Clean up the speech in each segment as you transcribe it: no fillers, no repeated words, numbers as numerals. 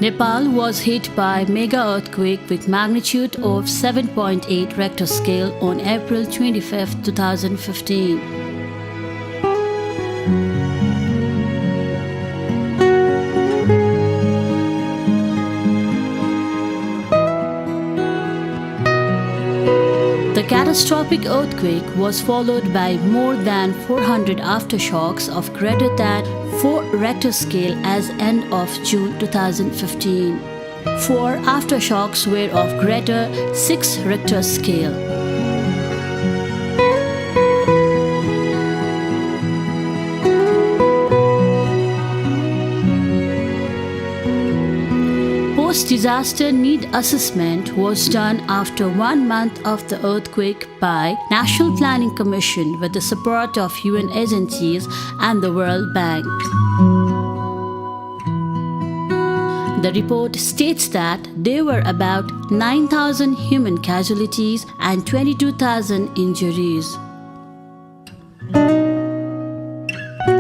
Nepal was hit by mega earthquake with magnitude of 7.8 Richter scale on April 25, 2015. The catastrophic earthquake was followed by more than 400 aftershocks of greater than 4 Richter scale as end of June 2015. 4 aftershocks were of greater 6 Richter scale. Post-disaster need assessment was done after 1 month of the earthquake by National Planning Commission with the support of UN agencies and the World Bank. The report states that there were about 9,000 human casualties and 22,000 injuries.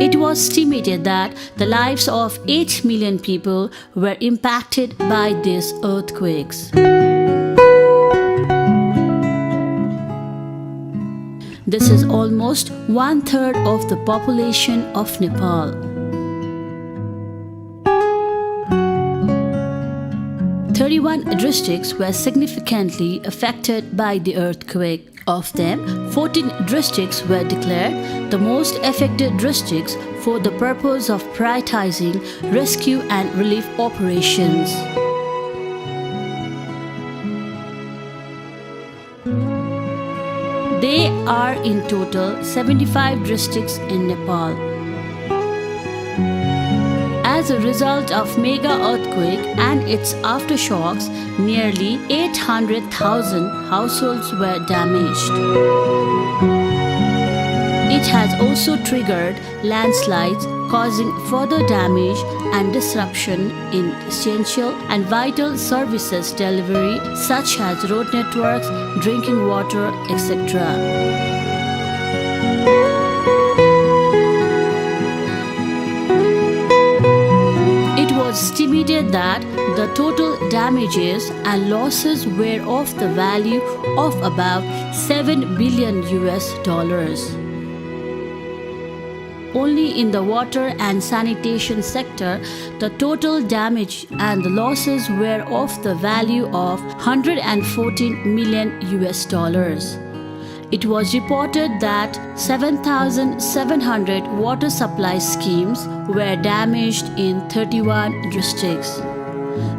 It was estimated that the lives of 8 million people were impacted by these earthquakes. This is almost 1/3 of the population of Nepal. Thirty-one districts were significantly affected by the earthquake. Of them, 14 districts were declared the most affected districts for the purpose of prioritizing rescue and relief operations. There are in total 75 districts in Nepal. As a result of mega earthquake and its aftershocks, nearly 800,000 households were damaged. It has also triggered landslides, causing further damage and disruption in essential and vital services delivery such as road networks, drinking water, etc. Estimated that the total damages and losses were of the value of about $7 billion. Only in the water and sanitation sector, the total damage and the losses were of the value of $114 million. It was reported that 7,700 water supply schemes were damaged in 31 districts.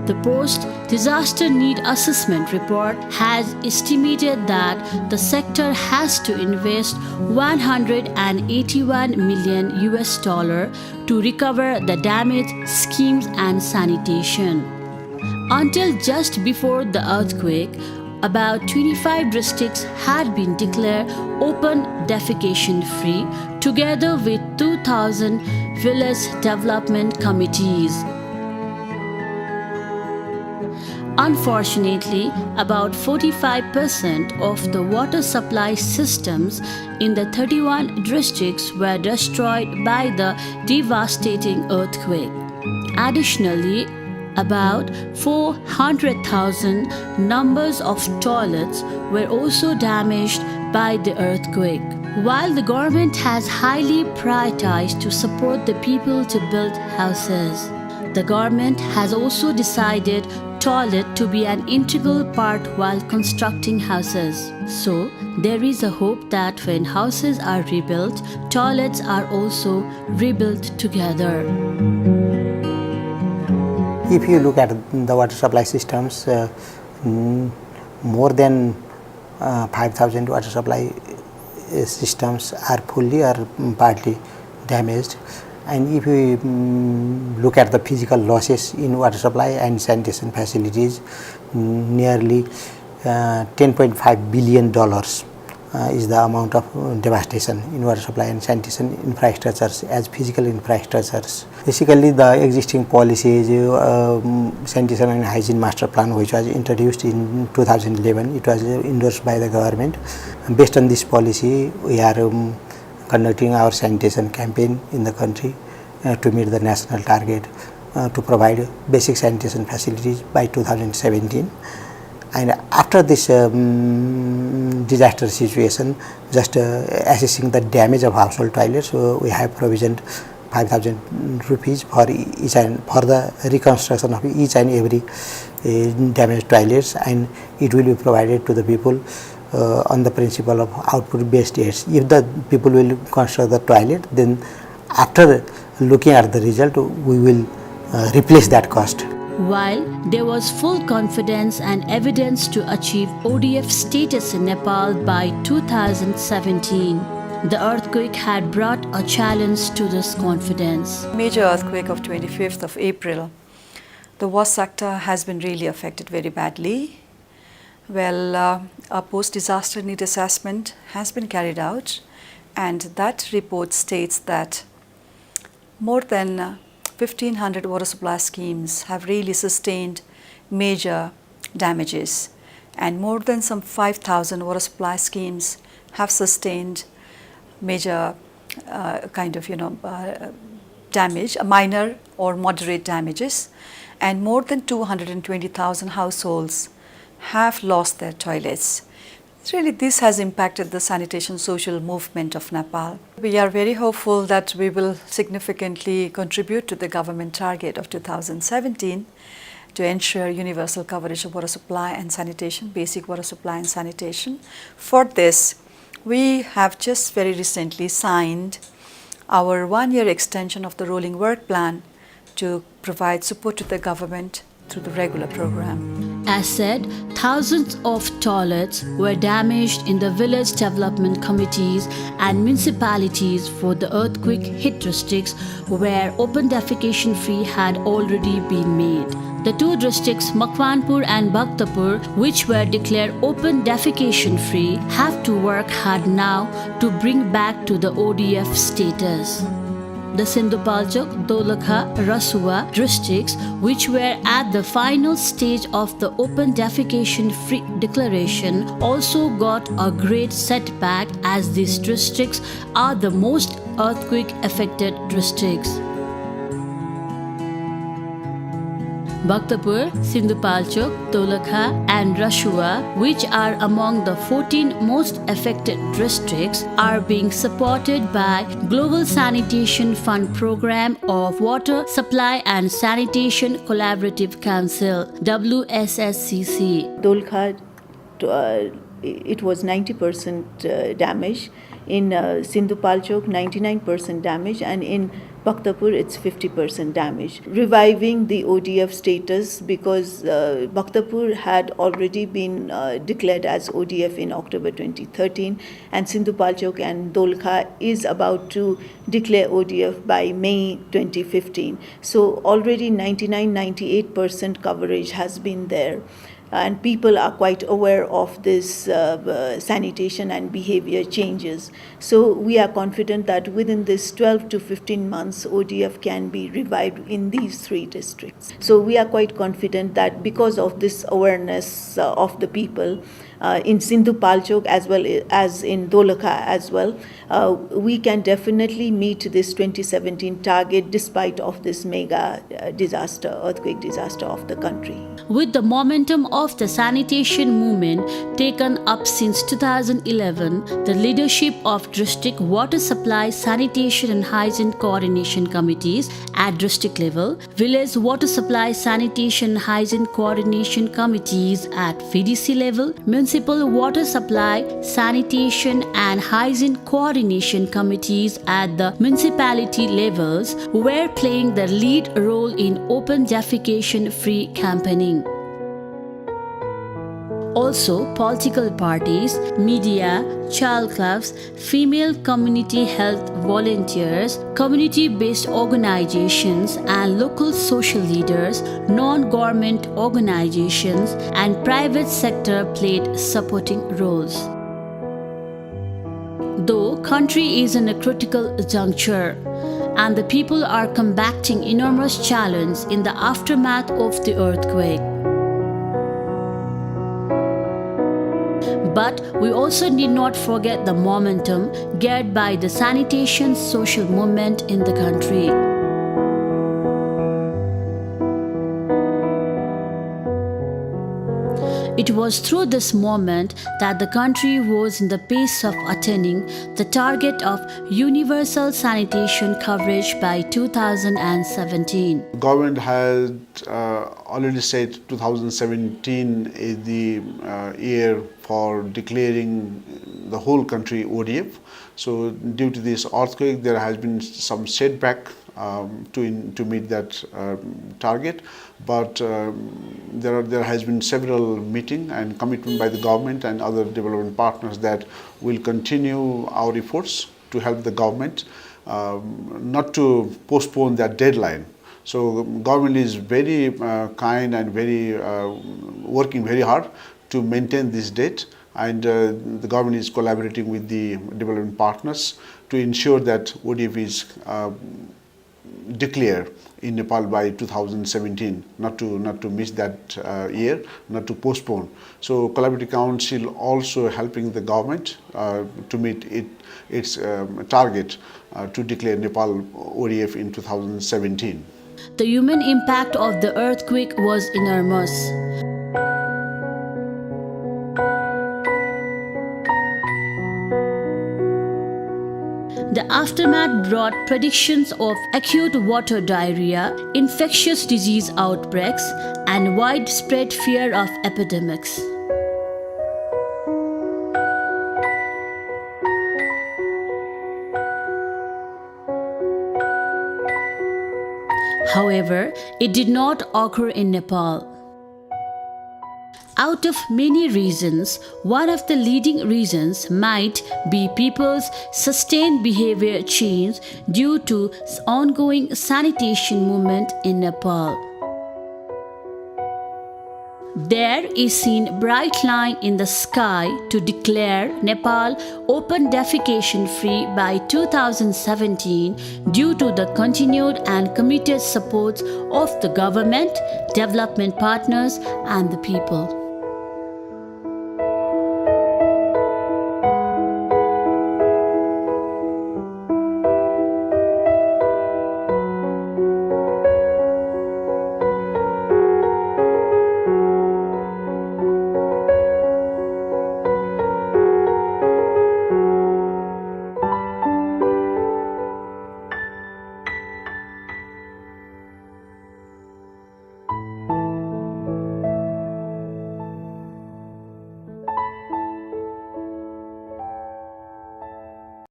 The post-disaster need assessment report has estimated that the sector has to invest $181 million to recover the damaged schemes and sanitation. Until just before the earthquake, about 25 districts had been declared open defecation free, together with 2,000 village development committees. Unfortunately, about 45% of the water supply systems in the 31 districts were destroyed by the devastating earthquake. Additionally, about 400,000 numbers of toilets were also damaged by the earthquake. While the government has highly prioritized to support the people to build houses, the government has also decided toilet to be an integral part while constructing houses. So, there is a hope that when houses are rebuilt, toilets are also rebuilt together. If you look at the water supply systems, more than 5,000 water supply systems are fully or partly damaged. And if we look at the physical losses in water supply and sanitation facilities, nearly $10.5 billion is the amount of devastation in water supply and sanitation infrastructures as physical infrastructures. Basically, the existing policies, sanitation and hygiene master plan, which was introduced in 2011, it was endorsed by the government. Based on this policy, we are conducting our sanitation campaign in the country to meet the national target. to provide basic sanitation facilities by 2017. And after this disaster situation, just assessing the damage of household toilets, we have provisioned 5,000 rupees for each and for the reconstruction of each and every damaged toilets, and it will be provided to the people on the principle of output based aids. If the people will construct the toilet, then after looking at the result, we will replace that cost. While there was full confidence and evidence to achieve ODF status in Nepal by 2017, the earthquake had brought a challenge to this confidence. Major earthquake of 25th of April. The WAS sector has been really affected very badly. Well, a post-disaster need assessment has been carried out, and that report states that more than 1,500 water supply schemes have really sustained major damages, and more than some 5,000 water supply schemes have sustained major damage, minor or moderate damages, and more than 220,000 households have lost their toilets. Really, this has impacted the sanitation social movement of Nepal. We are very hopeful that we will significantly contribute to the government target of 2017 to ensure universal coverage of water supply and sanitation, basic water supply and sanitation. For this, we have just very recently signed our one-year extension of the rolling work plan to provide support to the government through the regular program. As said, thousands of toilets were damaged in the village development committees and municipalities for the earthquake hit districts where open defecation free had already been made. The two districts, Makwanpur and Bhaktapur, which were declared open defecation free, have to work hard now to bring back to the ODF status. The Sindhupalchok, Dolakha, Rasua districts, which were at the final stage of the open defecation free declaration, also got a great setback as these districts are the most earthquake affected districts. Bhaktapur, Sindhupalchok, Dolakha and Rasua, which are among the 14 most affected districts, are being supported by Global Sanitation Fund Program of Water Supply and Sanitation Collaborative Council, WSSCC. Dolakha, it was 90% damage. In Sindhupalchok, 99% damage, and in Bhaktapur, it's 50% damage. Reviving the ODF status because Bhaktapur had already been declared as ODF in October 2013, and Sindhupalchok and Dolakha is about to declare ODF by May 2015. So already 99-98% coverage has been there. And people are quite aware of this sanitation and behavior changes. So we are confident that within this 12 to 15 months, ODF can be revived in these three districts. So we are quite confident that because of this awareness of the people, in Sindhupalchok as well as in Dolakha as well, we can definitely meet this 2017 target despite of this mega earthquake disaster of the country. With the momentum of the sanitation movement taken up since 2011, the leadership of district water supply, sanitation and hygiene coordination committees at district level, village water supply, sanitation and hygiene coordination committees at VDC level, municipal water supply, sanitation and hygiene coordination committees at the municipality levels were playing the lead role in open defecation-free campaigning. Also, political parties, media, child clubs, female community health volunteers, community-based organizations and local social leaders, non-government organizations and private sector played supporting roles. Though country is in a critical juncture and the people are combating enormous challenge in the aftermath of the earthquake, but we also need not forget the momentum geared by the sanitation social movement in the country. It was through this moment that the country was in the pace of attaining the target of universal sanitation coverage by 2017. Government had already said 2017 is the year for declaring the whole country ODF. So due to this earthquake, there has been some setback to meet that target, but there has been several meeting and commitment by the government and other development partners that will continue our efforts to help the government not to postpone that deadline. So government is very kind and very working very hard to maintain this date, and the government is collaborating with the development partners to ensure that ODF is declared in Nepal by 2017, not to miss that year, not to postpone. So Collaborative Council also helping the government to meet its target to declare Nepal ODF in 2017. The human impact of the earthquake was enormous. The aftermath brought predictions of acute water diarrhea, infectious disease outbreaks, and widespread fear of epidemics. However, it did not occur in Nepal. Out of many reasons, one of the leading reasons might be people's sustained behavior change due to ongoing sanitation movement in Nepal. There is seen bright line in the sky to declare Nepal open defecation free by 2017 due to the continued and committed support of the government, development partners and the people.